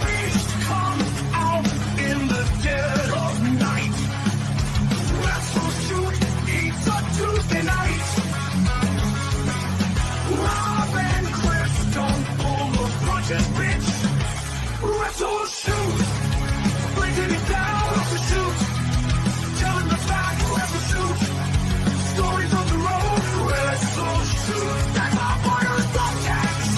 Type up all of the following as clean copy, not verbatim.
beast comes out in the dead of night. WrestleShoot eats a Tuesday night. Rob and Chris don't pull the punches, bitch. WrestleShoot, breaking it down, WrestleShoot, telling the facts, WrestleShoot, stories on the road, WrestleShoot, that's our Warriors podcast.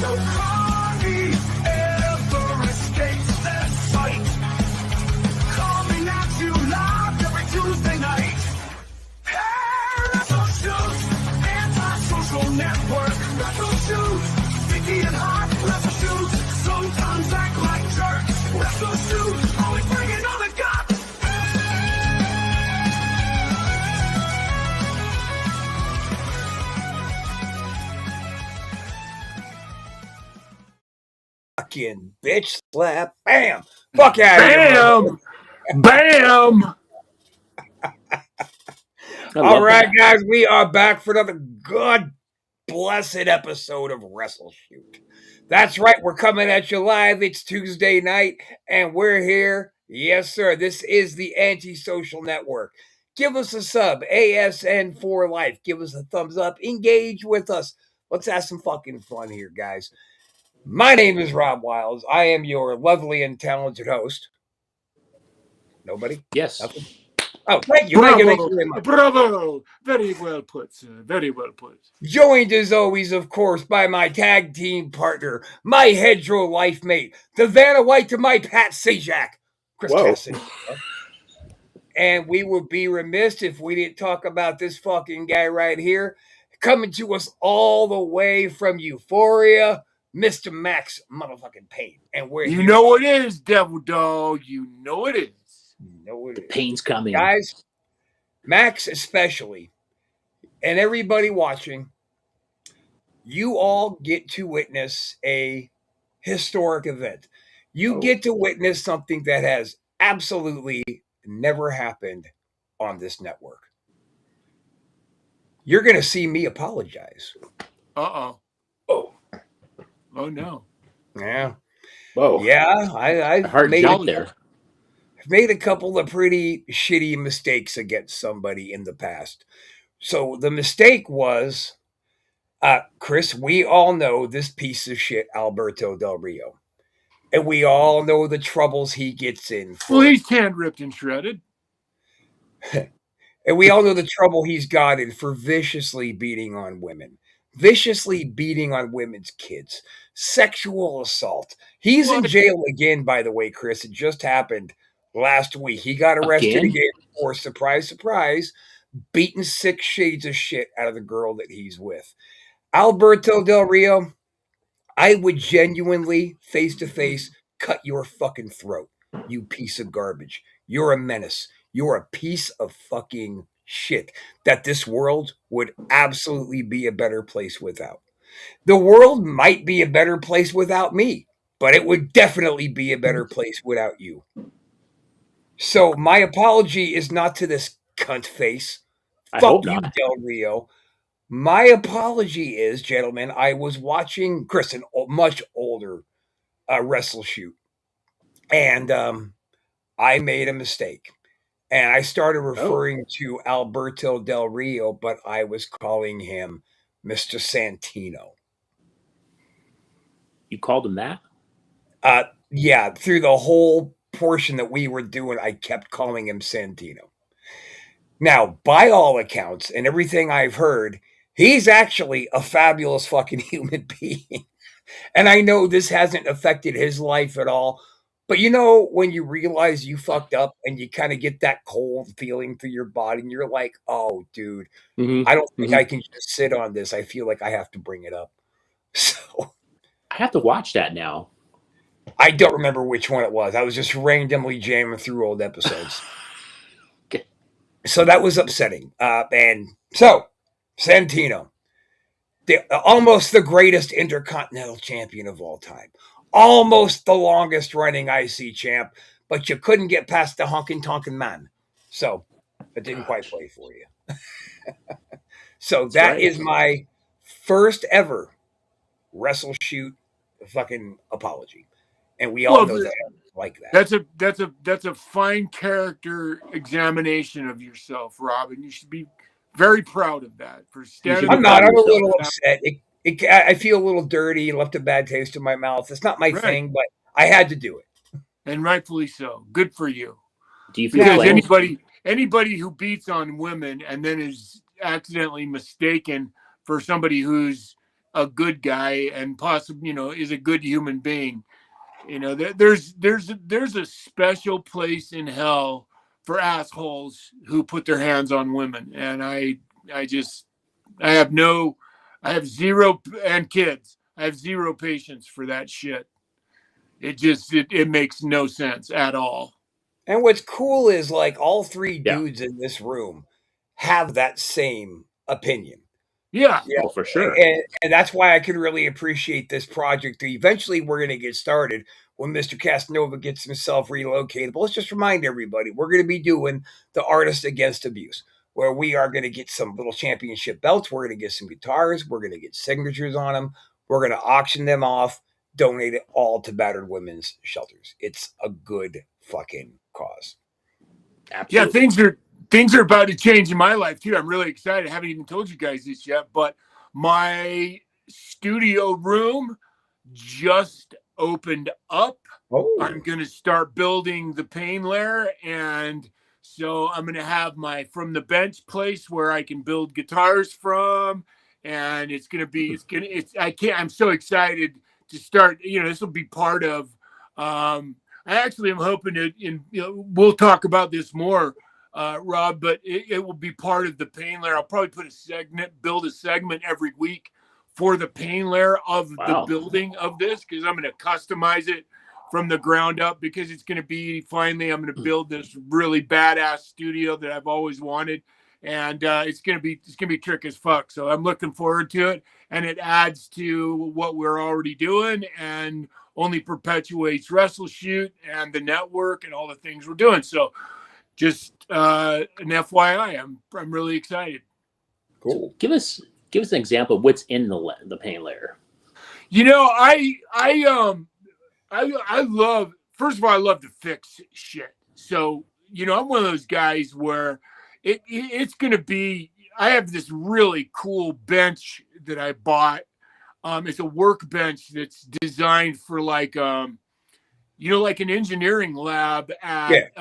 No Carney ever escapes their sight, coming at you live every Tuesday night. Hey, WrestleShoot, anti-social network, WrestleShoot, sticky and hot, WrestleShoot, sometimes act like jerks, WrestleShoot, always bringing on the guts. Fucking bitch slap, bam, fuck out of here. Bam! All right, guys, we are back for another God blessed episode of WrestleShoot. That's right, we're coming at you live. It's Tuesday night, and we're here. Yes, sir. This is the Antisocial Network. Give us a sub, ASN for life. Give us a thumbs up. Engage with us. Let's have some fucking fun here, guys. My name is Rob Wiles. I am your lovely and talented host. Nobody? Yes. Nothing? Oh, thank you. Bravo. Thank you very much. Bravo. Very well put, sir. Very well put. Joined as always, of course, by my tag team partner, my hedgerow life mate, the Vanna White to my Pat Sajak, Chris Cassidy. And we would be remiss if we didn't talk about this fucking guy right here, coming to us all the way from Euphoria, Mr. Max motherfucking Payne. And we're You know it is, Devil Dog. You know it is. You know it is. Pain's coming. Guys, Max especially, and everybody watching, you all get to witness a historic event. You get to witness something that has absolutely never happened on this network. You're going to see me apologize. Uh-oh. Oh, no. Yeah. Whoa. Yeah, I've Hard jump there. made a couple of pretty shitty mistakes against somebody in the past. So the mistake was, Chris, we all know this piece of shit, Alberto Del Rio. And we all know the troubles he gets in. Well, he's tan ripped and shredded. And we all know the trouble he's got in for viciously beating on women. Viciously beating on women's kids. Sexual assault. He's in jail again, by the way, Chris. It just happened last week. He got arrested again for, surprise, surprise, beating 6 shades of shit out of the girl that he's with. Alberto Del Rio, I would genuinely, face-to-face, cut your fucking throat, you piece of garbage. You're a menace. You're a piece of fucking shit that this world would absolutely be a better place without. The world might be a better place without me, but it would definitely be a better place without you. So my apology is not to this cunt face. Fuck you, Del Rio. My apology is, gentlemen, I was watching Chris, a much older WrestleShoot, and I made a mistake. And I started referring to Alberto Del Rio, but I was calling him Mr. Santino. You called him that? Yeah, through the whole portion that we were doing, I kept calling him Santino. Now, by all accounts and everything I've heard, he's actually a fabulous fucking human being. And I know this hasn't affected his life at all. But you know, when you realize you fucked up and you kind of get that cold feeling through your body and you're like, oh, dude, I don't think I can just sit on this. I feel like I have to bring it up. So I have to watch that now. I don't remember which one it was. I was just randomly jamming through old episodes. Okay. So that was upsetting. And so Santino, almost the greatest intercontinental champion of all time. Almost the longest running IC champ, but you couldn't get past the honkin' tonkin' man. So it didn't quite play for you. So that is my first ever WrestleShoot fucking apology, and we all know that like that. That's a fine character examination of yourself, Rob, and you should be very proud of that for standing. be I'm proud not. of I'm a yourself. little upset. I feel a little dirty. It left a bad taste in my mouth. It's not my Right. thing, but I had to do it. And rightfully so. Good for you. Do you feel Because like anybody who beats on women and then is accidentally mistaken for somebody who's a good guy and possibly, is a good human being, there's a special place in hell for assholes who put their hands on women. And I have zero, and kids, I have zero patience for that shit. It makes no sense at all. And what's cool is like all three Yeah. dudes in this room have that same opinion. Yeah. Yeah, for sure. and that's why I can really appreciate this project. Eventually, we're going to get started when Mr. Casanova gets himself relocated. But let's just remind everybody, we're going to be doing the Artist Against Abuse, where we are going to get some little championship belts. We're going to get some guitars. We're going to get signatures on them. We're going to auction them off, donate it all to battered women's shelters. It's a good fucking cause. Yeah, Absolutely. things are about to change in my life too. I'm really excited. I haven't even told you guys this yet, but my studio room just opened up. Oh, I'm going to start building the pain layer, and so I'm going to have my from the bench place where I can build guitars from, and I'm so excited to start. This will be part of. I actually am hoping we'll talk about this more, Rob, but it will be part of the pain layer. I'll probably build a segment every week for the pain layer of the building of this, because I'm going to customize it from the ground up, because it's going to be I'm going to build this really badass studio that I've always wanted, and it's going to be trick as fuck. So I'm looking forward to it, and it adds to what we're already doing and only perpetuates WrestleShoot and the network and all the things we're doing. So just an FYI, I'm really excited. cool. So give us an example of what's in the pain layer. I love, first of all, I love to fix shit. So, I'm one of those guys where it's going to be, I have this really cool bench that I bought. It's a workbench that's designed for like an engineering lab at,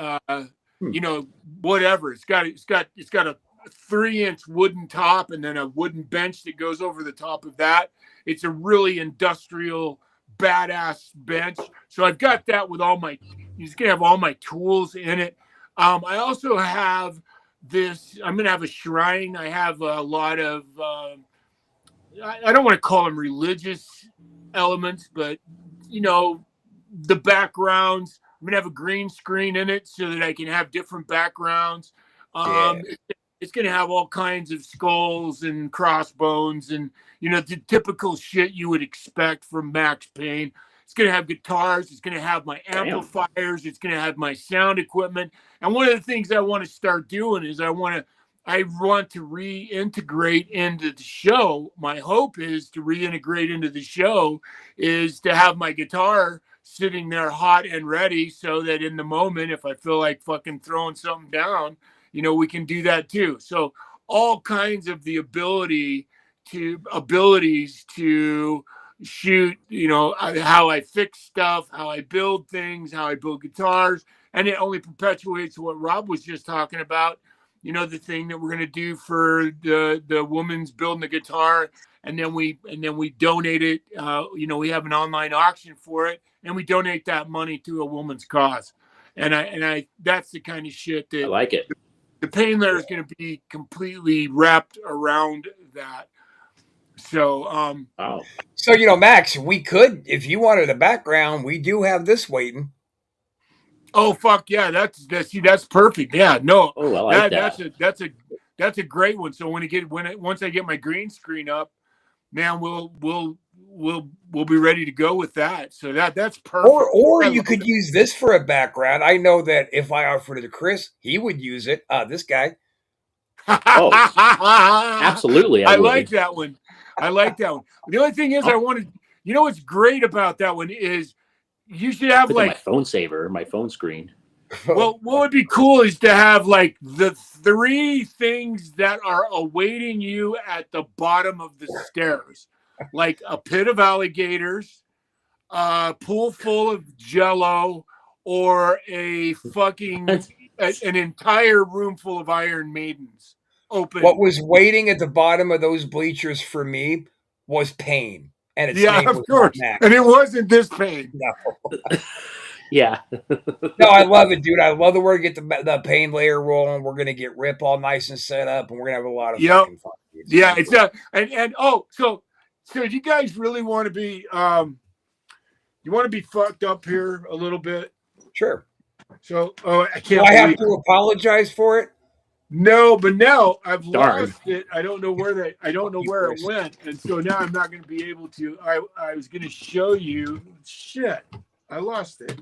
whatever. It's got a 3-inch wooden top and then a wooden bench that goes over the top of that. It's a really industrial, badass bench. So I've got that with it's gonna have all my tools in it. I also have this. I'm gonna have a shrine. I have a lot of. I don't want to call them religious elements, but the backgrounds. I'm gonna have a green screen in it so that I can have different backgrounds. It's going to have all kinds of skulls and crossbones and, the typical shit you would expect from Max Payne. It's going to have guitars. It's going to have my amplifiers. It's going to have my sound equipment. And one of the things I want to start doing is I want to reintegrate into the show. My hope is to reintegrate into the show is to have my guitar sitting there hot and ready so that in the moment, if I feel like fucking throwing something down, we can do that too. So all kinds of the abilities to shoot, how I fix stuff, how I build things, how I build guitars. And it only perpetuates what Rob was just talking about, the thing that we're going to do for the woman's building the guitar. And then we donate it. We have an online auction for it, and we donate that money to a woman's cause. And I that's the kind of shit that I like it. The pain layer is going to be completely wrapped around that. So, wow. So, Max, we could, if you wanted a background, we do have this waiting. Oh, fuck yeah. That's perfect. Yeah, no, I like that. That's a great one. So once I get my green screen up, man, we'll be ready to go with that. So that's perfect. Or you could use this for a background. I know that if I offered it to Chris, he would use it. This guy. Oh, absolutely. I like that one. The only thing is, You know what's great about that one is you should have Look at my like, phone saver, my phone screen. well, what would be cool is to have like the 3 things that are awaiting you at the bottom of the stairs, like a pit of alligators, a pool full of jello, or a fucking an entire room full of Iron Maidens open. What was waiting at the bottom of those bleachers for me was pain, and its Yeah, name of was not course. Max. And it wasn't this pain. No. Yeah. No, I love it, dude. I love that we're gonna get the pain layer rolling. We're gonna get Rip all nice and set up, and we're gonna have a lot of Yep. fucking fun. Yeah, it's and oh, so you guys really want to be you want to be fucked up here a little bit? Sure. So I Do can't I have believe to apologize for it? no, but now I've Darn. lost it. I don't know where it went, and so now I'm not going to be able to. I was going to show you. Shit, I lost it.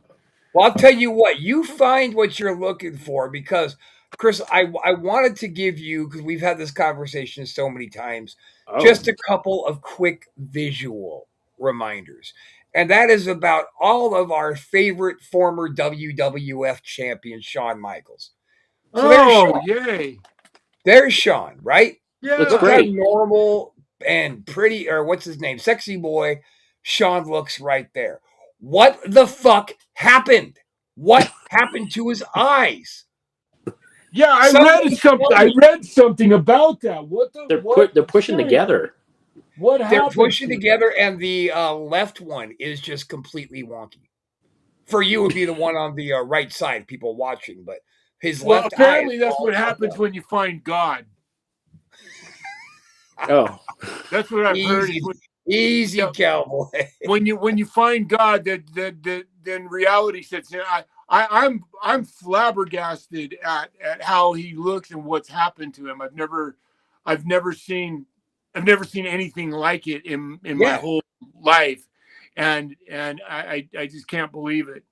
Well, I'll tell you what. You find what you're looking for because, Chris, I wanted to give you because we've had this conversation so many times. Oh. Just a couple of quick visual reminders. And that is about all of our favorite former WWF champion, Shawn Michaels. So Oh, yay. There's Shawn, right? Yeah. Looks Look how great. normal and pretty, or what's his name? Sexy boy. Shawn looks right there. What the fuck happened? What happened to his eyes? Yeah, I read something about that. What the They're pushing together. What They're happened? pushing together, and the left one is just completely wonky. For you, it would be the one on the right side, people watching, but his Well, left apparently eye. that's what happens when you find God. Oh, That's what I've heard. Easy, cowboy. When you find God, that then reality sets in. I'm flabbergasted at how he looks and what's happened to him. I've never seen anything like it in my whole life, and I just can't believe it.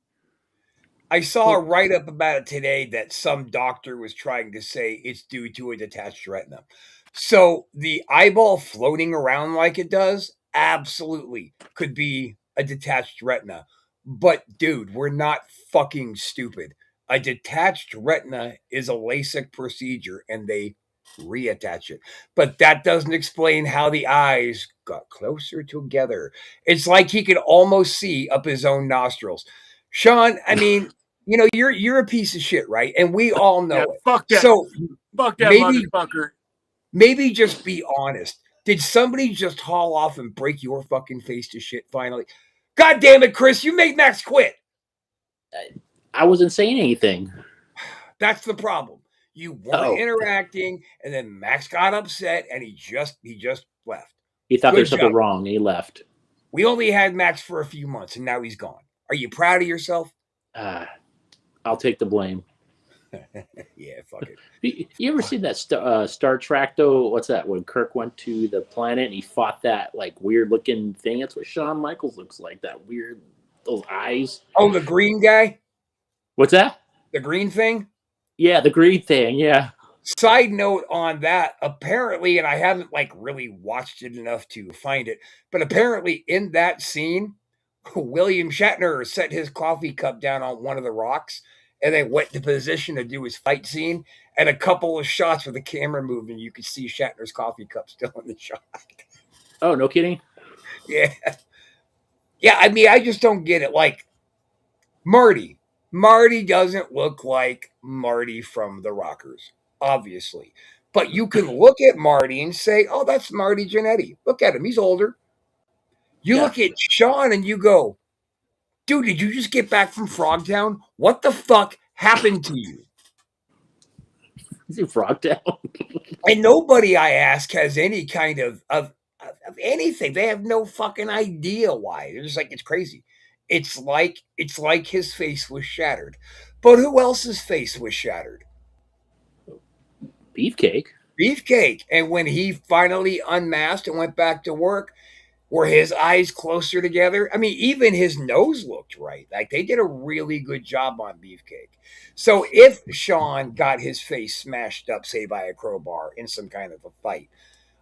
I saw a write up about it today that some doctor was trying to say it's due to a detached retina. So the eyeball floating around like it does absolutely could be a detached retina. But dude, we're not fucking stupid. A detached retina is a LASIK procedure and they reattach it. But that doesn't explain how the eyes got closer together. It's like he could almost see up his own nostrils. Shawn, I mean, you're a piece of shit, right? And we all know it. Fuck that. So Fuck that maybe motherfucker. maybe just be honest. Did somebody just haul off and break your fucking face to shit finally? God damn it, Chris, you made Max quit. I wasn't saying anything. That's the problem. You weren't interacting, and then Max got upset, and he just left. He thought Good there's something job. wrong, and he left. We only had Max for a few months, and now he's gone. Are you proud of yourself? I'll take the blame. Yeah, fuck it. You ever seen that Star Trek though? What's that? When Kirk went to the planet and he fought that like weird looking thing. That's what Shawn Michaels looks like. That weird, those eyes. Oh, the green guy? What's that? The green thing? Yeah, the green thing. Yeah. Side note on that, apparently, and I haven't like really watched it enough to find it, but apparently in that scene, William Shatner set his coffee cup down on one of the rocks and then went to position to do his fight scene. And a couple of shots with the camera moving, you could see Shatner's coffee cup still in the shot. Oh, no kidding? Yeah. Yeah, I mean, I just don't get it. Like, Marty. Marty doesn't look like Marty from the Rockers, obviously. But you can look at Marty and say, oh, that's Marty Jannetty. Look at him. He's older. You look at Shawn and you go, dude, did you just get back from Frogtown? What the fuck happened to you? Is he Frogtown? And nobody, I ask, has any kind of anything. They have no fucking idea why. They're just like, it's crazy. It's like his face was shattered. But who else's face was shattered? Beefcake. Beefcake. And when he finally unmasked and went back to work, were his eyes closer together? I mean, even his nose looked right. Like they did a really good job on Beefcake. So if Shawn got his face smashed up, say by a crowbar in some kind of a fight,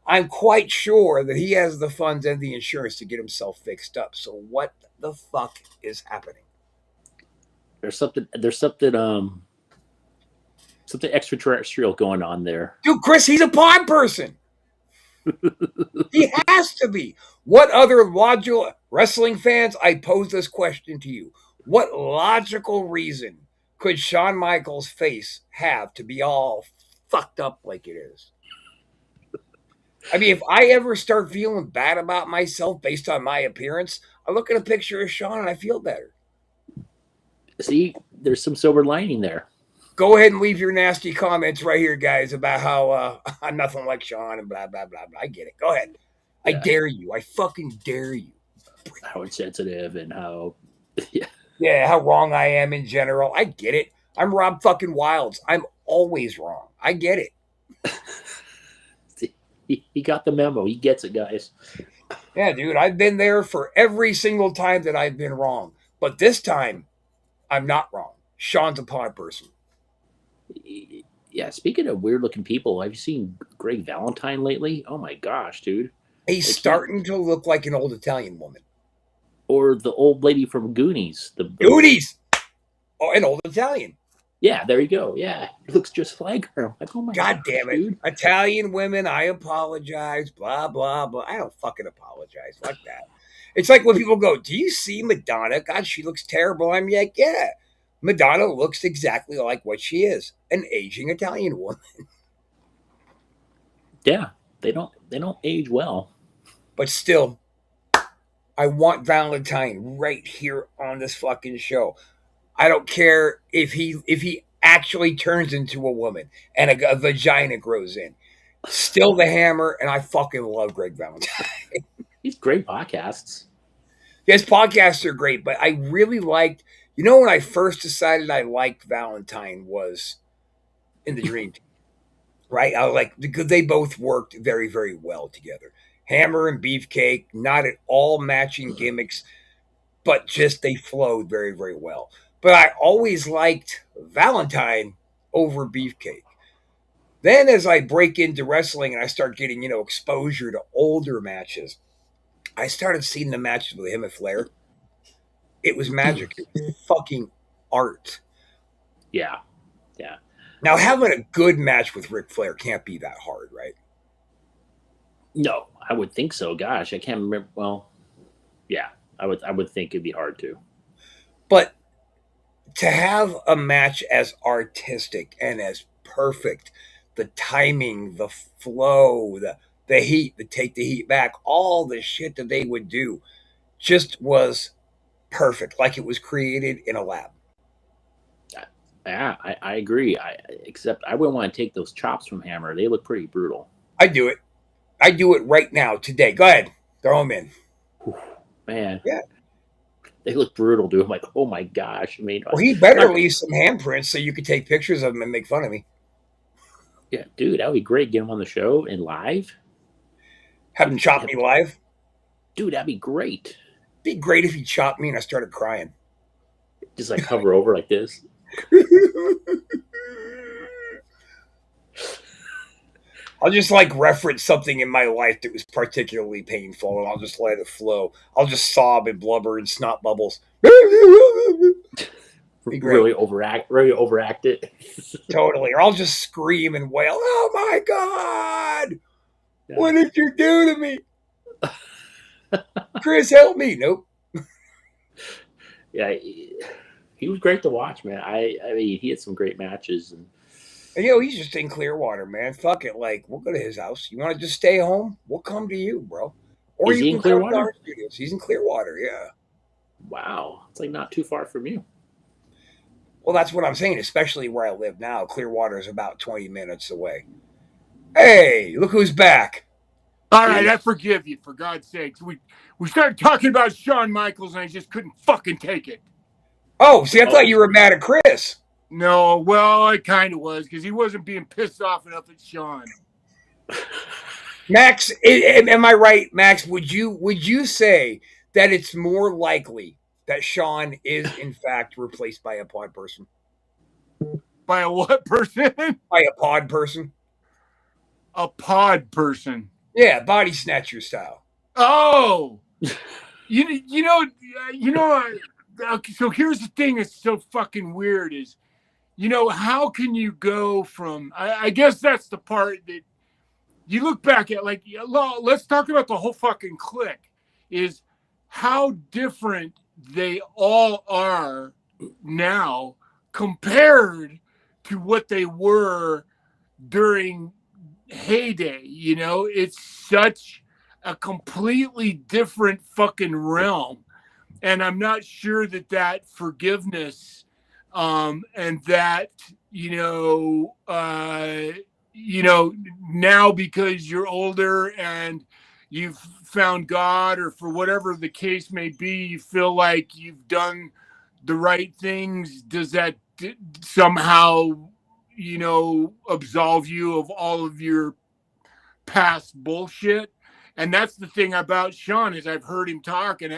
I'm quite sure that he has the funds and the insurance to get himself fixed up. So what the fuck is happening? There's something. Something extraterrestrial going on there. Dude, Chris, he's a pod person. He has to be. What other logical wrestling fans? I pose this question to you. What logical reason could Shawn Michaels' face have to be all fucked up like it is? I mean, if I ever start feeling bad about myself based on my appearance, I look at a picture of Shawn and I feel better. See, there's some silver lining there. Go ahead and leave your nasty comments right here, guys, about how I'm nothing like Shawn and blah, blah, blah, blah. I get it. Go ahead. I dare you. I fucking dare you. How insensitive and how Yeah, how wrong I am in general. I get it. I'm Rob fucking Wilds. I'm always wrong. I get it. he got the memo. He gets it, guys. Yeah, dude, I've been there for every single time that I've been wrong. But this time, I'm not wrong. Shawn's a pod person. Yeah, speaking of weird looking people, have you seen Greg Valentine lately? Oh my gosh, dude. He's starting to look like an old Italian woman. Or the old lady from Goonies. The Goonies! Oh, an old Italian. Yeah, there you go. Yeah, he looks just like her. I'm like, oh my God damn it. dude. Italian women, I apologize, blah, blah, blah. I don't fucking apologize. Fuck that. It's like when people go, do you see Madonna? God, she looks terrible. I'm like, yeah. Madonna looks exactly like what she is, an aging Italian woman. Yeah, they don't age well. But still, I want Valentine right here on this fucking show. I don't care if he actually turns into a woman and a vagina grows in. Still the Hammer, and I fucking love Greg Valentine. He's great podcasts. His podcasts are great, but I really liked. You know, when I first decided I liked Valentine was in the Dream Team, right? I was like, because they both worked very, very well together. Hammer and Beefcake, not at all matching gimmicks, but just they flowed very, very well. But I always liked Valentine over Beefcake. Then as I break into wrestling and I start getting, exposure to older matches, I started seeing the matches with him and Flair. It was magic. It was fucking art. Yeah. Yeah. Now, having a good match with Ric Flair can't be that hard, right? No, I would think so. Gosh, I can't remember. Well, yeah, I would think it'd be hard to. But to have a match as artistic and as perfect, the timing, the flow, the heat, the take the heat back, all the shit that they would do just was perfect, like it was created in a lab. Yeah, I agree. Except I wouldn't want to take those chops from Hammer. They look pretty brutal. I do it. I do it right now, today. Go ahead. Throw them in. Man. Yeah. They look brutal, dude. I'm like, oh my gosh. I mean, well, he better leave some handprints so you could take pictures of him and make fun of me. Yeah, dude, that would be great. Get him on the show and live. Have him chop me live. Dude, that'd be great. Be great if he chopped me and I started crying. Just like hover over like this. I'll just like reference something in my life that was particularly painful and I'll just let it flow. I'll just sob and blubber and snot bubbles. Really overact it. Totally. Or I'll just scream and wail, oh my God! Yeah. What did you do to me? Chris, help me. Nope. Yeah, he was great to watch, man. I mean, he had some great matches. And he's just in Clearwater, man. Fuck it. Like, we'll go to his house. You want to just stay home? We'll come to you, bro. Or is you he can in Clearwater? Come to our studios. He's in Clearwater, yeah. Wow. It's like not too far from you. Well, that's what I'm saying, especially where I live now. Clearwater is about 20 minutes away. Hey, look who's back. All right, I forgive you, for God's sakes. We started talking about Shawn Michaels, and I just couldn't fucking take it. Oh, see, I thought you were mad at Chris. No, well, I kind of was, because he wasn't being pissed off enough at Shawn. Max, am I right, Max? Would you say that it's more likely that Shawn is, in fact, replaced by a pod person? By a what person? By a pod person. A pod person. Yeah, body snatcher style. Oh, you know. Okay, so here's the thing that's so fucking weird is, how can you go from? I guess that's the part that you look back at. Like, let's talk about the whole fucking clique. Is how different they all are now compared to what they were during heyday. It's such a completely different fucking realm, and I'm not sure that forgiveness, and that now because you're older and you've found God, or for whatever the case may be, you feel like you've done the right things. Does that somehow absolve you of all of your past bullshit? And that's the thing about Sean, is I've heard him talk, and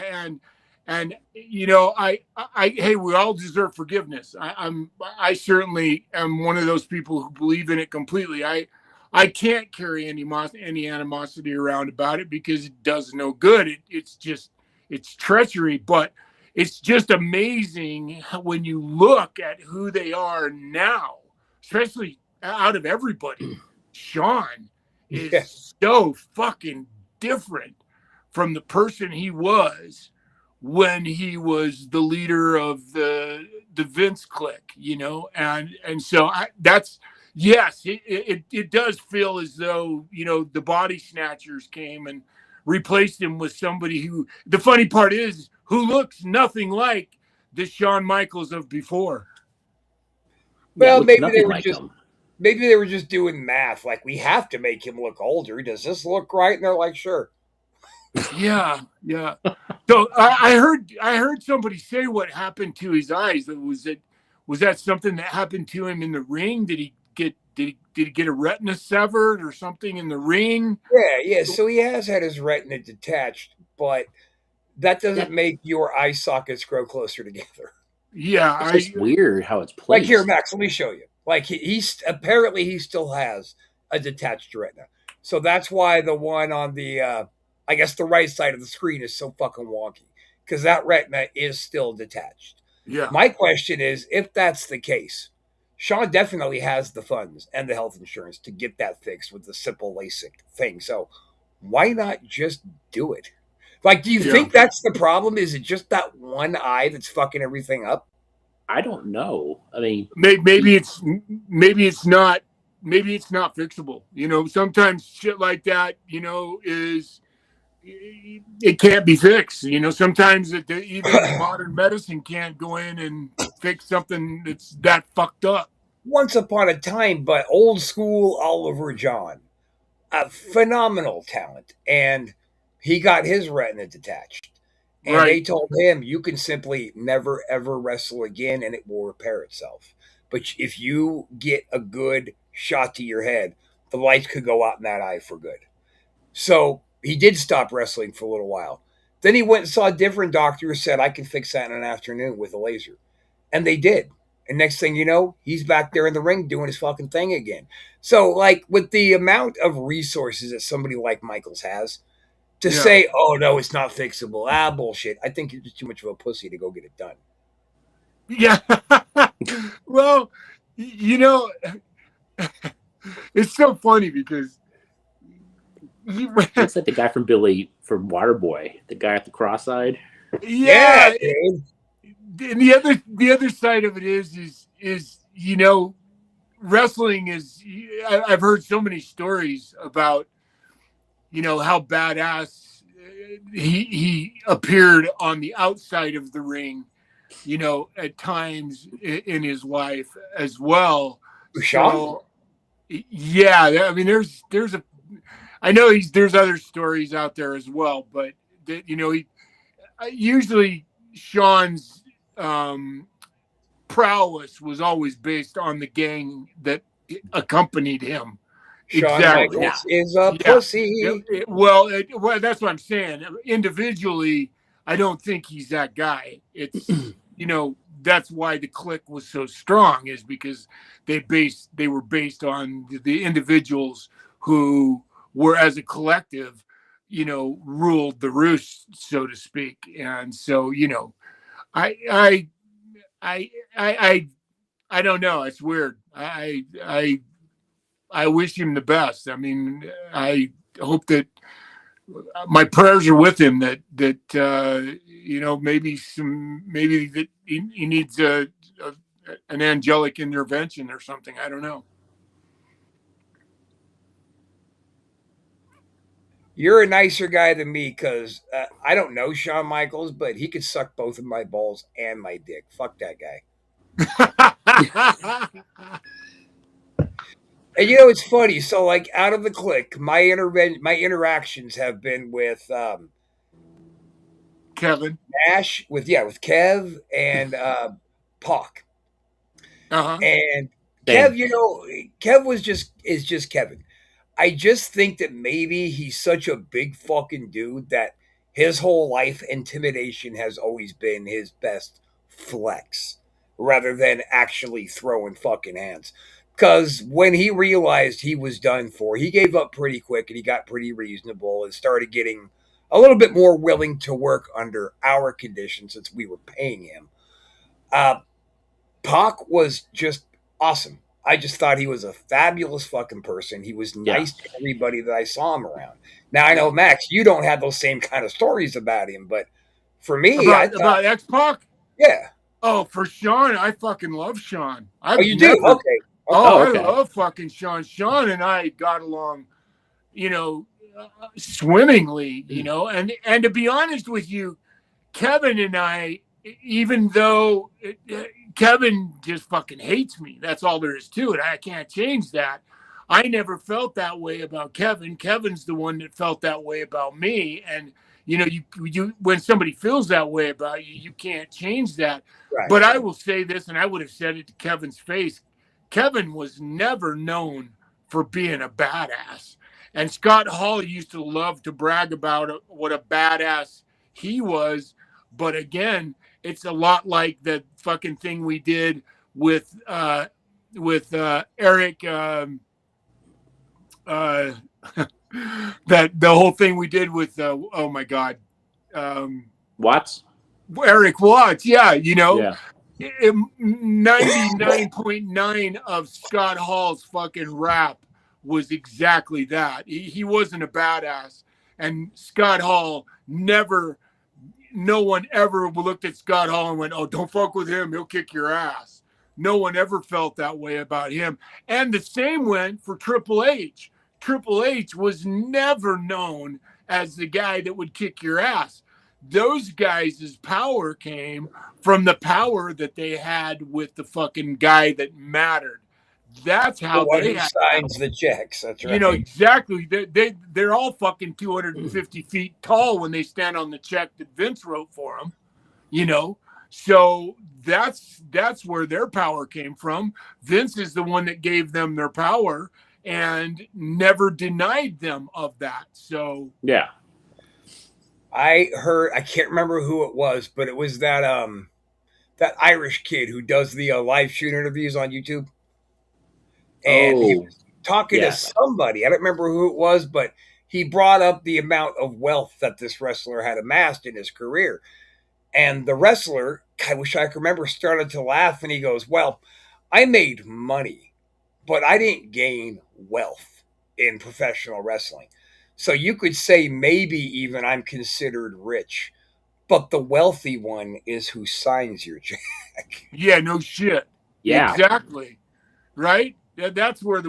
hey, we all deserve forgiveness. I certainly am one of those people who believe in it completely. I can't carry any animosity around about it, because it does no good. It's treachery. But it's just amazing when you look at who they are now, especially out of everybody. Sean Yeah. is so fucking different from the person he was when he was the leader of the Vince clique, and so that's, yes, it does feel as though the body snatchers came and replaced him with somebody who, the funny part is, who looks nothing like the Shawn Michaels of before. Yeah, Well, looks nothing like him. maybe they were just doing math. Like, we have to make him look older. Does this look right? And they're like, sure. Yeah. So I heard somebody say what happened to his eyes. Was that something that happened to him in the ring? Did he get a retina severed or something in the ring? Yeah. So he has had his retina detached, but that doesn't That, make your eye sockets grow closer together. Yeah, it's just weird how it's Like, here, placed. Max, let me show you. Like, he's apparently he still has a detached retina. So that's why the one on the I guess the right side of the screen is so fucking wonky, because that retina is still detached. yeah, My question is, if that's the case, Sean definitely has the funds and the health insurance to get that fixed with the simple LASIK thing. So why not just do it? Like, do you yeah. think that's the problem? Is it just that one eye that's fucking everything up? I don't know. I mean, Maybe it's not, fixable. Sometimes shit like that, is, it can't be fixed. Sometimes even modern medicine can't go in and fix something that's that fucked up. Once upon a time, but old school Oliver John, a phenomenal talent, and he got his retina detached. And they Right. told him, you can simply never ever wrestle again and it will repair itself. But if you get a good shot to your head, the lights could go out in that eye for good. So he did stop wrestling for a little while. Then he went and saw a different doctor who said, I can fix that in an afternoon with a laser. And they did. And next thing you know, he's back there in the ring doing his fucking thing again. So, like, with the amount of resources that somebody like Michaels has, to Yeah. say, oh, no, it's not fixable, bullshit. I think you're just too much of a pussy to go get it done. Yeah. Well, you know, it's so funny because looks like the guy from Waterboy, the guy at the cross-eyed. Yeah, yeah. dude. And the other side of it is wrestling is. I've heard so many stories about how badass he appeared on the outside of the ring, at times in his life as well. Sean? So yeah, I mean, there's a, I know there's other stories out there as well, but that he usually Sean's prowess was always based on the gang that accompanied him. Shawn Oh Exactly. yeah, Michaels is a Yeah. pussy. Well, that's what I'm saying. Individually, I don't think he's that guy. It's that's why the clique was so strong, is because they were based on the individuals who were as a collective, ruled the roost, so to speak. And so, I I I I I don't know. It's weird. I wish him the best. I mean, I hope that my prayers are with him. Maybe that he needs an angelic intervention or something. I don't know. You're a nicer guy than me because I don't know Shawn Michaels, but he could suck both of my balls and my dick. Fuck that guy. And it's funny. So, like, out of the clique, my interactions have been with Kevin. Nash, with Kev and Pac. Uh-huh. And Same. Kev, Kev is just Kevin. I just think that maybe he's such a big fucking dude that his whole life intimidation has always been his best flex rather than actually throwing fucking hands. Because when he realized he was done for, he gave up pretty quick and he got pretty reasonable and started getting a little bit more willing to work under our conditions since we were paying him. Uh, Pac was just awesome. I just thought he was a fabulous fucking person. He was nice to everybody that I saw him around. Now I know, Max, you don't have those same kind of stories about him, but for me, about X-Pac? Yeah. Oh, for Sean, I fucking love Sean. You do? Okay. I love fucking Sean. Sean and I got along, swimmingly, and to be honest with you, Kevin and I, even though Kevin just fucking hates me, that's all there is to it. I can't change that. I never felt that way about Kevin. Kevin's the one that felt that way about me. And, you when somebody feels that way about you, you can't change that. Right. But I will say this, and I would have said it to Kevin's face. Kevin was never known for being a badass. And Scott Hall used to love to brag about what a badass he was. But again, it's a lot like the fucking thing we did with Eric. That the whole thing we did with oh my god, Watts. Eric Watts. Yeah, Yeah. 99.9 of Scott Hall's fucking rap was exactly that. He wasn't a badass, and Scott Hall never. No one ever looked at Scott Hall and went, "Oh, don't fuck with him. He'll kick your ass." No one ever felt that way about him. And the same went for Triple H. Triple H was never known as the guy that would kick your ass. Those guys' power came from the power that they had with the fucking guy that mattered. That's how they signs the checks. That's right. Exactly. They're all fucking 250 feet tall when they stand on the check that Vince wrote for them. So that's where their power came from. Vince is the one that gave them their power and never denied them of that. So yeah, I can't remember who it was, but it was that Irish kid who does the live shoot interviews on YouTube. And he was talking to somebody. I don't remember who it was, but he brought up the amount of wealth that this wrestler had amassed in his career. And the wrestler, I wish I could remember, started to laugh. And he goes, "Well, I made money, but I didn't gain wealth in professional wrestling. So you could say maybe even I'm considered rich. But the wealthy one is who signs your check." Yeah, no shit. Yeah. Exactly. Right? That's where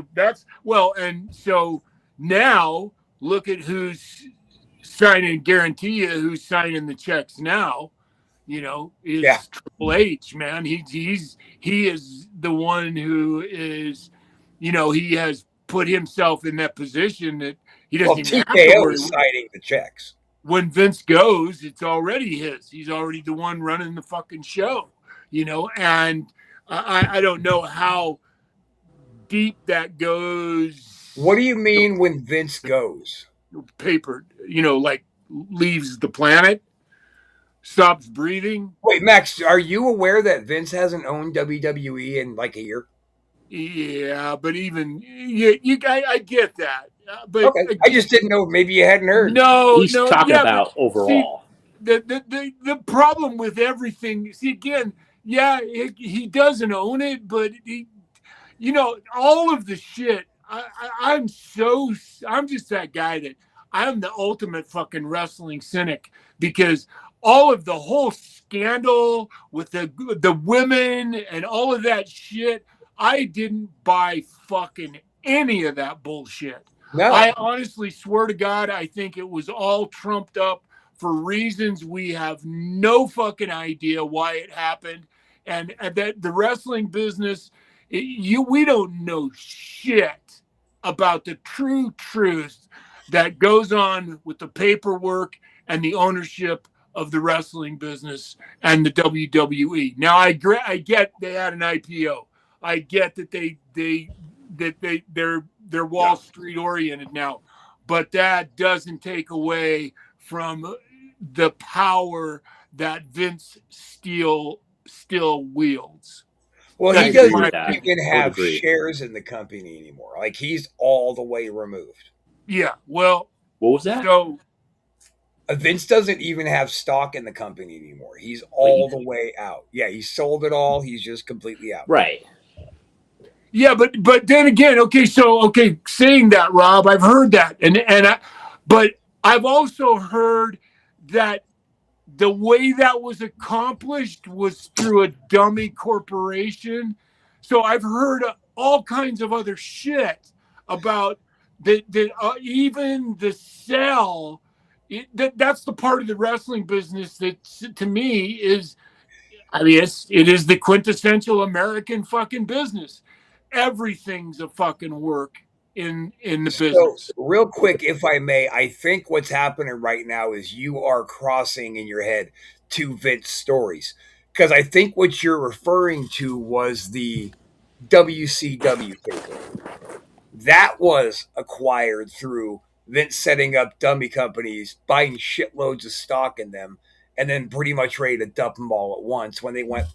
and so now look at who's signing, guarantee you who's signing the checks now, is Triple H, man. He is the one who is, he has put himself in that position that he doesn't even have to worry. Signing the checks. When Vince goes, it's already his. He's already the one running the fucking show, and I don't know how deep that goes. What do you mean when Vince goes? Paper, like leaves the planet, stops breathing. Wait, Max, are you aware that Vince hasn't owned WWE in like a year? Yeah, but even I get that. but Okay, I just didn't know. Maybe you hadn't heard. He's talking yeah, about but see, overall. the problem with everything. See, again, yeah, he doesn't own it, but all of the shit. I'm just that guy that I'm the ultimate fucking wrestling cynic because all of the whole scandal with the women and all of that shit, I didn't buy fucking any of that bullshit. No. I honestly swear to God, I think it was all trumped up for reasons we have no fucking idea why it happened, and that the wrestling business, we don't know shit about the true truth that goes on with the paperwork and the ownership of the wrestling business and the WWE. Now I get they had an IPO. I get that they're Wall Street oriented now, but that doesn't take away from the power that Vince still wields. Well, I he agree doesn't with that. even I would have agree. shares in the company anymore. Like he's all the way removed. Yeah, well, What was that? so Vince doesn't even have stock in the company anymore. He's all the way out. Yeah, he sold it all. He's just completely out. Right. yeah, but then again, okay, saying that, Rob, I've heard that, but I've also heard that the way that was accomplished was through a dummy corporation. So I've heard all kinds of other shit about even the sell. That's the part of the wrestling business that, to me, is. I mean, it is the quintessential American fucking business. Everything's a fucking work in the So, business. real quick, if I may, I think what's happening right now is you are crossing in your head two Vince stories. Because I think what you're referring to was the WCW takeover. That was acquired through Vince setting up dummy companies, buying shitloads of stock in them, and then pretty much ready to dump them all at once when they went,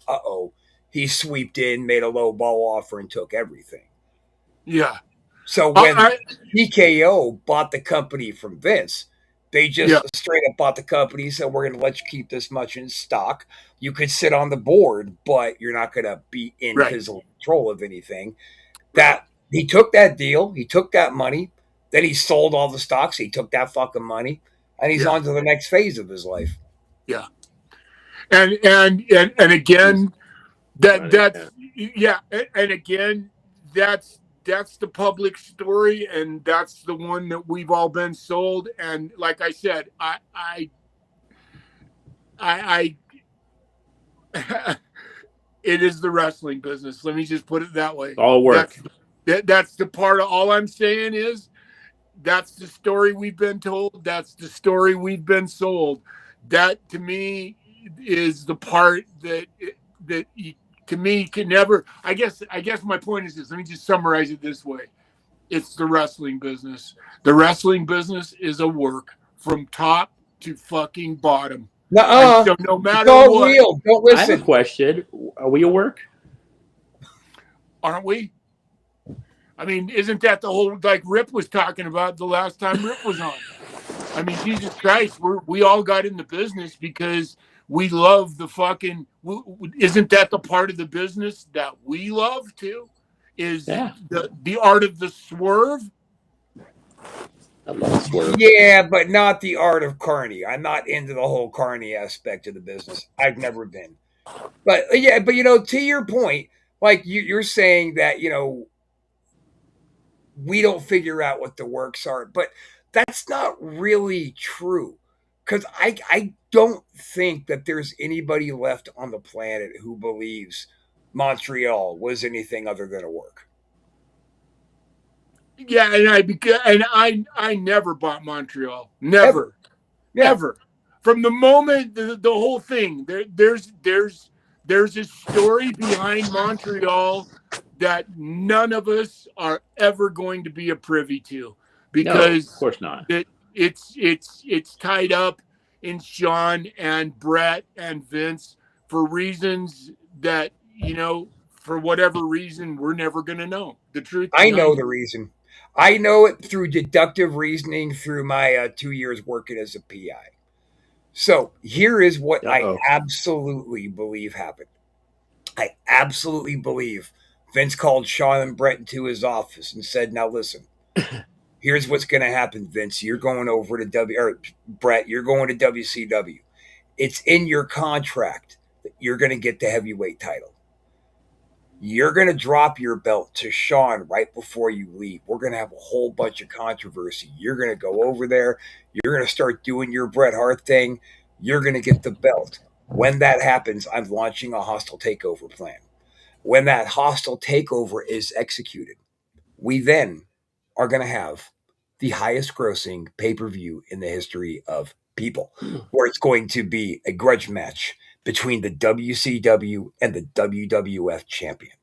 he sweeped in, made a low ball offer, and took everything. Yeah. So when PKO bought the company from Vince, they just straight up bought the company, said, we're going to let you keep this much in stock. You could sit on the board, but you're not going to be in physical control of anything. That he took that deal, he took that money, then he sold all the stocks, he took that fucking money, and he's on to the next phase of his life. Yeah. And again, and again, that's the public story, and that's the one that we've all been sold. And like I said, I it is the wrestling business. Let me just put it that way. All work. That's the part of all I'm saying is that's the story we've been told. That's the story we've been sold. That to me is the part that to me can never. I guess my point is this. Let me just summarize it this way. It's the wrestling business. The wrestling business is a work from top to fucking bottom. So no matter what, real. Don't listen. I have a question. Are we a work? Aren't we? I mean, isn't that the whole, like Rip was talking about the last time Rip was on? I mean, Jesus Christ, we all got in the business because we love the fucking. Isn't that the part of the business that we love too? Is the art of the swerve? I love swerve. Yeah, but not the art of carny. I'm not into the whole carny aspect of the business. I've never been. But to your point, like you're saying that we don't figure out what the works are, but that's not really true. Because I don't think that there's anybody left on the planet who believes Montreal was anything other than a work. Yeah, and I never bought Montreal. Never. Ever. From the moment the whole thing, there's a story behind Montreal that none of us are ever going to be a privy to, because of course not. It's tied up in Sean and Brett and Vince for reasons that for whatever reason we're never going to know the truth. I know the reason. I know it through deductive reasoning through my 2 years working as a PI. So here is what I Uh-oh. absolutely believe happened. I absolutely believe Vince called Sean and Brett into his office and said, "Now listen, here's what's going to happen, Vince. You're going over to Brett. You're going to WCW. It's in your contract that you're going to get the heavyweight title. You're going to drop your belt to Sean right before you leave. We're going to have a whole bunch of controversy. You're going to go over there. You're going to start doing your Bret Hart thing. You're going to get the belt. When that happens, I'm launching a hostile takeover plan. When that hostile takeover is executed, we then are going to have the highest grossing pay per view in the history of people, where it's going to be a grudge match between the WCW and the WWF champion.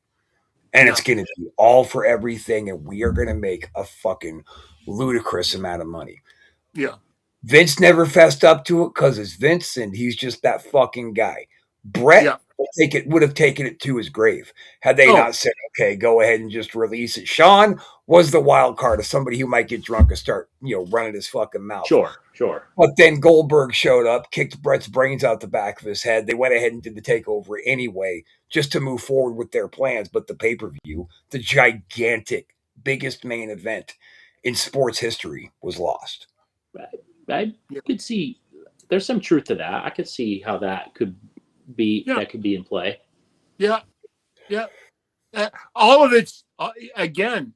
And Yeah. it's going to be all for everything. And we are going to make a fucking ludicrous amount of money. Yeah. Vince never fessed up to it because it's Vince and he's just that fucking guy. Brett Yeah. would have taken it to his grave had they Oh. not said, okay, go ahead and just release it. Sean was the wild card of somebody who might get drunk and start, running his fucking mouth. Sure. But then Goldberg showed up, kicked Brett's brains out the back of his head. They went ahead and did the takeover anyway, just to move forward with their plans. But the pay-per-view, the gigantic, biggest main event in sports history, was lost. I could see there's some truth to that. I could see how that could be in play. Yeah. Yeah. All of it's again.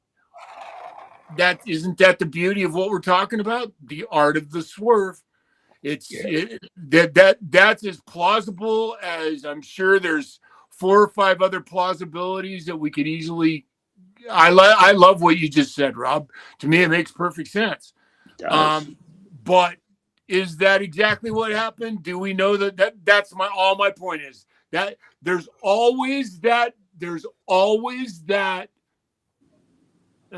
Isn't that the beauty of what we're talking about? The art of the swerve. That's as plausible as I'm sure there's 4 or 5 other plausibilities that we could easily. I love what you just said, Rob. To me, it makes perfect sense. But is that exactly what happened? Do we know that's my point is that there's always that.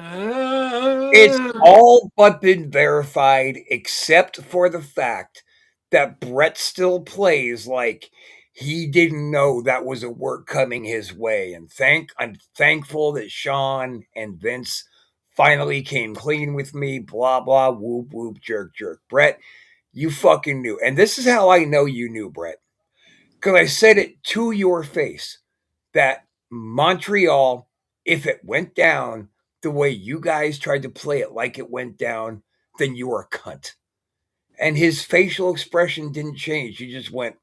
It's all but been verified, except for the fact that Brett still plays like he didn't know that was a work coming his way. And I'm thankful that Sean and Vince finally came clean with me. Blah blah whoop whoop jerk jerk. Brett, you fucking knew, and this is how I know you knew, Brett, because I said it to your face that Montreal, if it went down the way you guys tried to play it like it went down, then you were a cunt. And his facial expression didn't change. He just went,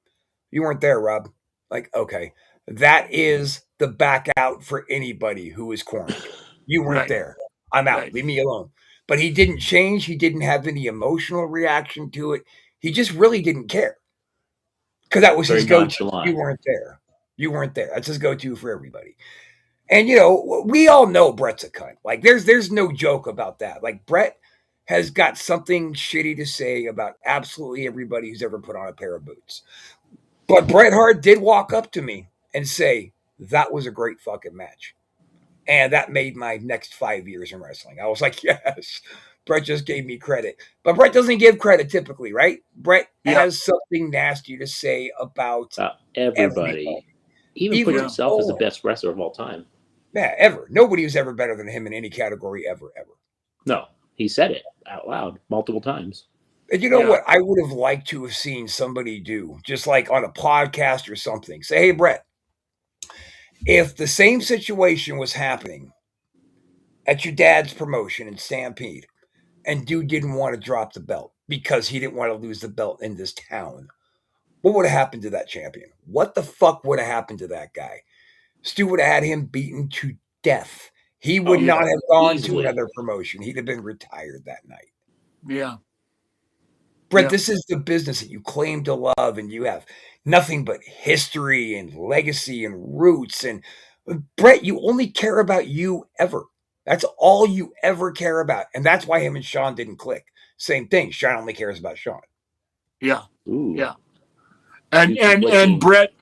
"You weren't there, Rob." Like, okay. That is the back out for anybody who is cornered. You weren't Right. there. I'm out. Right. Leave me alone. But he didn't change. He didn't have any emotional reaction to it. He just really didn't care. Because that was his go-to. You weren't there. You weren't there. That's his go-to for everybody. And we all know Brett's a cunt. Like there's no joke about that. Like Brett has got something shitty to say about absolutely everybody who's ever put on a pair of boots. But Bret Hart did walk up to me and say, "That was a great fucking match." And that made my next 5 years in wrestling. I was like, yes, Brett just gave me credit. But Brett doesn't give credit typically, right? Brett has something nasty to say about everybody. He even puts himself as the best wrestler of all time. Yeah, ever. Nobody was ever better than him in any category ever. No, he said it out loud multiple times. And you know what I would have liked to have seen somebody do, just like on a podcast or something? Say, hey, Brett, if the same situation was happening at your dad's promotion in Stampede, and dude didn't want to drop the belt because he didn't want to lose the belt in this town, what would have happened to that champion? What the fuck would have happened to that guy? Stu would have had him beaten to death. He would not have gone to another promotion. He'd have been retired that night. Yeah. Brett, this is the business that you claim to love, and you have nothing but history and legacy and roots. And Brett, you only care about you ever. That's all you ever care about. And that's why him and Sean didn't click. Same thing. Sean only cares about Sean. Yeah. Ooh. Yeah. And Brett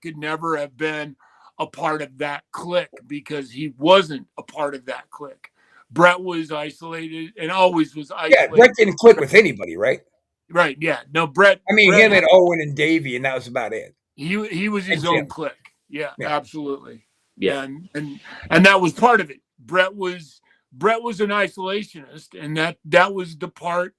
could never have been a part of that clique because he wasn't a part of that clique. Brett was isolated and always was isolated. Yeah, Brett didn't click with anybody, right? Right. Yeah. No, Brett. I mean, him and Owen and Davey, and that was about it. He was his own clique. Yeah, absolutely. Yeah. And that was part of it. Brett was Brett was an isolationist, and that was the part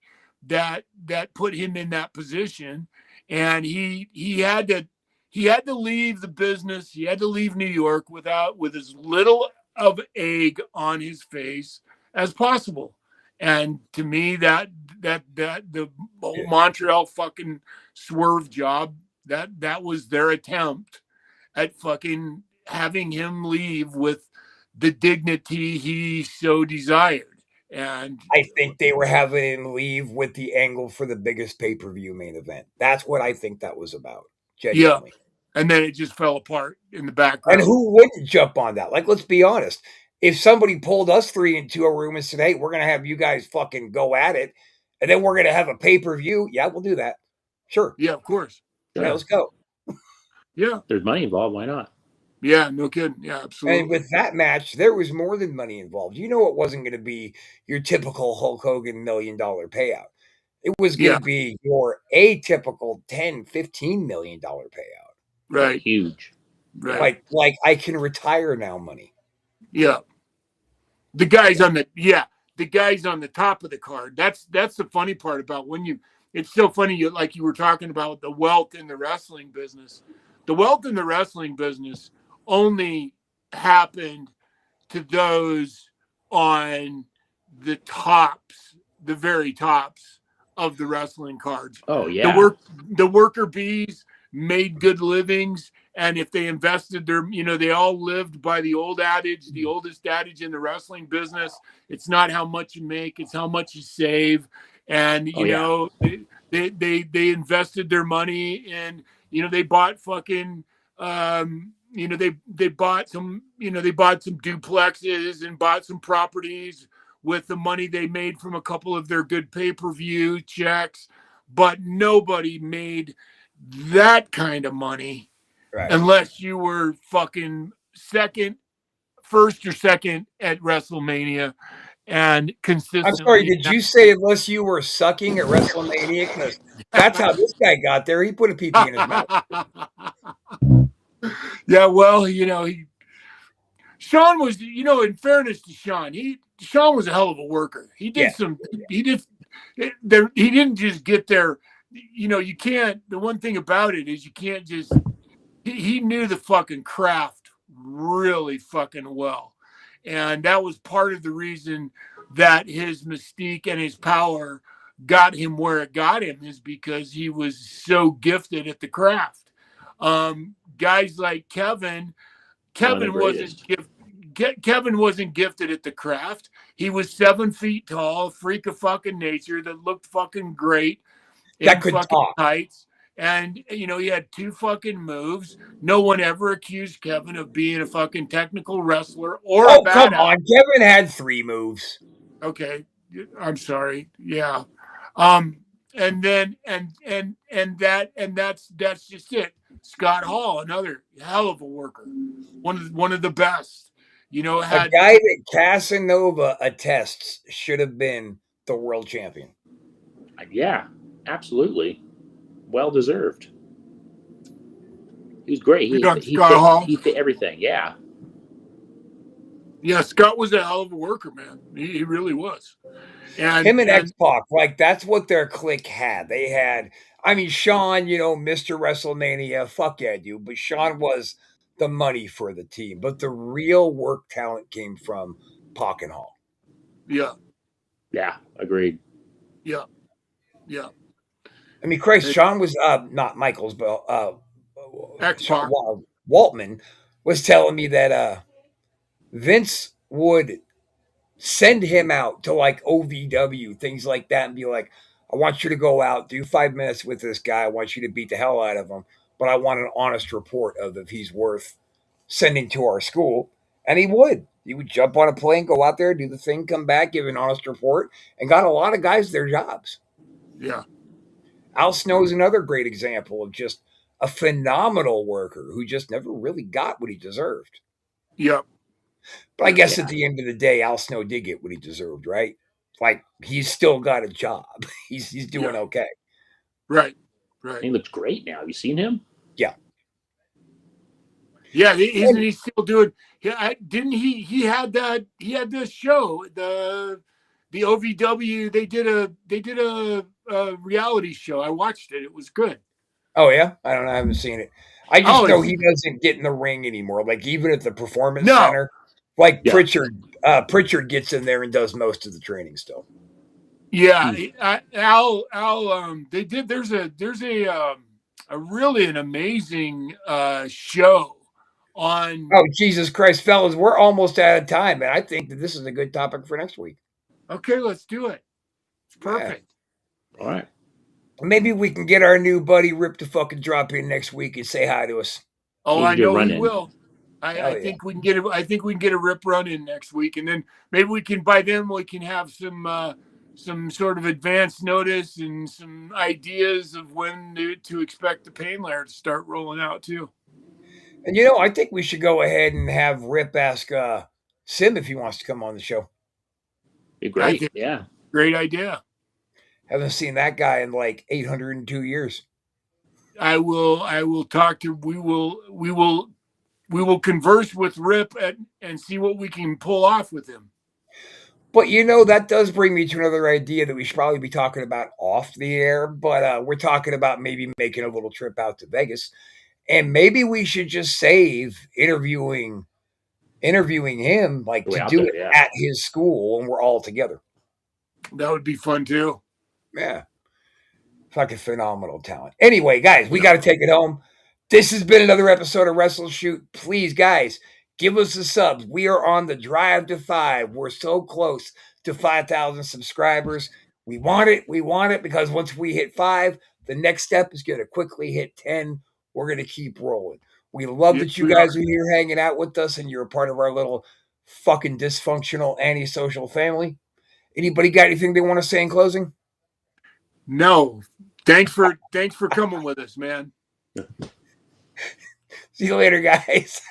that put him in that position. And he had to leave the business. He had to leave New York with as little of egg on his face as possible. And to me, that the whole Montreal fucking swerve job, that was their attempt at fucking having him leave with the dignity he so desired. And I think they were having him leave with the angle for the biggest pay-per-view main event. That's what I think that was about, yeah, genuinely. and then it just fell apart in the And background. who wouldn't jump on that? Like, let's be honest. If somebody pulled us three into a room and said, "Hey, we're gonna have you guys fucking go at it, and then we're gonna have a pay-per-view," yeah, we'll do that. Sure. Yeah, of course. Yeah, let's go. Yeah. There's money involved. Why not? Yeah, no kidding. Yeah, absolutely. And with that match, there was more than money involved. You know, it wasn't going to be your typical Hulk Hogan $1 million payout. It was going Yeah. to be your atypical $10-15 million payout. Right. Huge. Right. Like I can retire now money. Yeah. The guys on the top of the card. That's the funny part about when you. It's so funny. Like you were talking about the wealth in the wrestling business. The wealth in the wrestling business only happened to those on the tops, the very tops of the wrestling cards. Oh yeah. The worker bees made good livings, and if they invested their, they all lived by the old adage, the oldest adage in the wrestling business. It's not how much you make, it's how much you save. And they invested their money in, they bought fucking they bought some duplexes and bought some properties with the money they made from a couple of their good pay-per-view checks, but nobody made that kind of money unless you were fucking first or second at WrestleMania and consistently. I'm sorry, did you say unless you were sucking at WrestleMania? Because that's how this guy got there. He put a pee-pee in his mouth. Yeah, well, Sean was, in fairness to Sean was a hell of a worker. He didn't just get there. You can't, the one thing about it is you can't just, he knew the fucking craft really fucking well. And that was part of the reason that his mystique and his power got him where it got him, is because he was so gifted at the craft. Guys like Kevin wasn't gifted at the craft. He was 7 feet tall, freak of fucking nature that looked fucking great That could talk. tights. And, he had 2 fucking moves. No one ever accused Kevin of being a fucking technical wrestler or a badass. Come on. Kevin had 3 moves. Okay. I'm sorry. Yeah. And then, that's just it. Scott Hall, another hell of a worker. One of the best. A guy that Casanova attests should have been the world champion. Yeah, absolutely. Well deserved. He was great. He fit everything. Yeah. Yeah, Scott was a hell of a worker, man. He really was. And him and X-Pac, that's what their clique had. They had, Sean, Mr. WrestleMania, fuck yeah, dude. But Sean was the money for the team. But the real work talent came from Pac and Hall. Yeah. Yeah, agreed. Yeah. Yeah. Christ, Sean was not Michaels, but X-Pac. Waltman was telling me that Vince would send him out to like OVW, things like that, and be like, I want you to go out, do 5 minutes with this guy. I want you to beat the hell out of him, but I want an honest report of if he's worth sending to our school. And he would. He would jump on a plane, go out there, do the thing, come back, give an honest report, and got a lot of guys their jobs. Yeah. Al Snow is another great example of just a phenomenal worker who just never really got what he deserved. Yep. But I guess at the end of the day, Al Snow did get what he deserved, right? Like, he's still got a job. He's doing okay. Right. He looks great now. Have you seen him? Yeah. Yeah, isn't he still doing? Yeah, didn't he? He had that. He had this show, the OVW. They did a reality show. I watched it. It was good. Oh yeah, I don't know. I haven't seen it. I just Oh, know it's he doesn't get in the ring anymore. Like even at the performance no. center, like Yeah. Pritchard gets in there and does most of the training still. Yeah, Al. They did. There's a really an amazing show on. Oh Jesus Christ, fellas, we're almost out of time, and I think that this is a good topic for next week. Okay, let's do it. It's Yeah. perfect. All right. Maybe we can get our new buddy Rip to fucking drop in next week and say hi to us. Oh, He's a I good know he run-in. will. Hell I yeah. think we can get it. I think we can get a rip run in next week, and then maybe we can by then we can have some sort of advance notice and some ideas of when to expect the pain layer to start rolling out too. And I think we should go ahead and have Rip ask Sim if he wants to come on the show. Be I great. think Yeah. great idea. Haven't seen that guy in like 802 years. I will talk to. We will converse with Rip and see what we can pull off with him. But that does bring me to another idea that we should probably be talking about off the air. But we're talking about maybe making a little trip out to Vegas, and maybe we should just save interviewing him, like Way to out do there, it yeah. at his school when we're all together. That would be fun too. Yeah, fucking phenomenal talent. Anyway, guys, we got to take it home. This has been another episode of WrestleShoot. Please, guys, give us the subs. We are on the drive to 5. We're so close to 5,000 subscribers. We want it. We want it because once we hit 5, the next step is going to quickly hit 10. We're going to keep rolling. We love that you guys are here hanging out with us and you're a part of our little fucking dysfunctional antisocial family. Anybody got anything they want to say in closing? No, thanks for coming with us, man. See you later, guys.